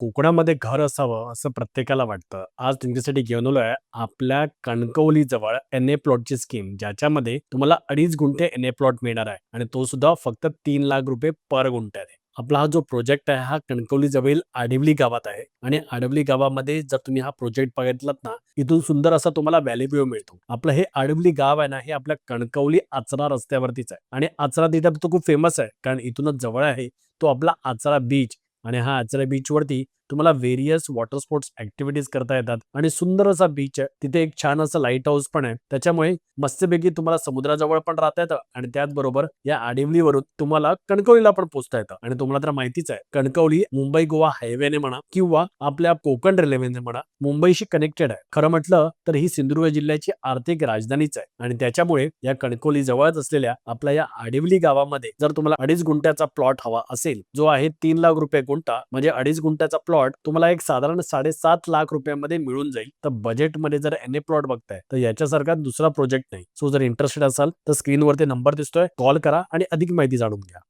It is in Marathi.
कोकणामध्ये घर असावं असं प्रत्येकाला वाटतं. आज तुमच्यासाठी घेऊन आलोय आपल्या कणकवली जवळ एन-ए प्लॉटची स्कीम, ज्याच्यामध्ये तुम्हाला 2.5 गुंठे एन-ए प्लॉट मिळणार आहे आणि तो सुद्धा फक्त ₹3,00,000 पर गुंठ्यात आहे. आपला हा जो प्रोजेक्ट आहे हा कणकवली जवळील आडिवली गावात आहे आणि आडिवली गावामध्ये जर तुम्ही हा प्रोजेक्ट बघितलात ना, इथून सुंदर असा तुम्हाला व्हॅली व्ह्यू मिळतो. आपलं हे आडिवली गाव आहे ना, हे आपल्या कणकवली आचरा रस्त्यावरतीच आहे आणि आचरा तिथं तो खूप फेमस आहे, कारण इथूनच जवळ आहे तो आपला आचरा बीच. आणि हा आचरा बीचवरती तुम्हाला व्हेरियस वॉटर स्पोर्ट्स ॲक्टिव्हिटीज करता येतात आणि सुंदर असा बीच आहे. तिथे एक छान असं लाईट हाऊस पण आहे. त्याच्यामुळे मस्तपैकी तुम्हाला समुद्राजवळ पण राहता येतं आणि त्याचबरोबर या आडिवलीवरून तुम्हाला कणकवलीला पण पोहोचता येतं. आणि तुम्हाला तर माहितीच आहे, कणकवली मुंबई गोवा हायवेने म्हणा किंवा आपल्या कोकण रेल्वेने म्हणा, मुंबईशी कनेक्टेड आहे. खरं म्हटलं तर ही सिंधुदुर्ग जिल्ह्याची आर्थिक राजधानीच आहे आणि त्याच्यामुळे या कणकवली जवळच असलेल्या आपल्या या आडिवली गावामध्ये जर तुम्हाला 2.5 गुंठ्याचा प्लॉट हवा असेल, जो आहे ₹3,00,000 गुंठा, म्हणजे 2.5 गुंठ्याचा प्लॉट तुम्हाला एक साधारण ₹7,50,000 मध्ये मिळून जाईल. तर बजेटमध्ये जर एन-ए प्लॉट बघताय तर याच्यासारखा दुसरा प्रोजेक्ट नाही. सो जर इंटरेस्टेड असाल तर स्क्रीनवरती नंबर दिसतोय, कॉल करा आणि अधिक माहिती जाणून घ्या.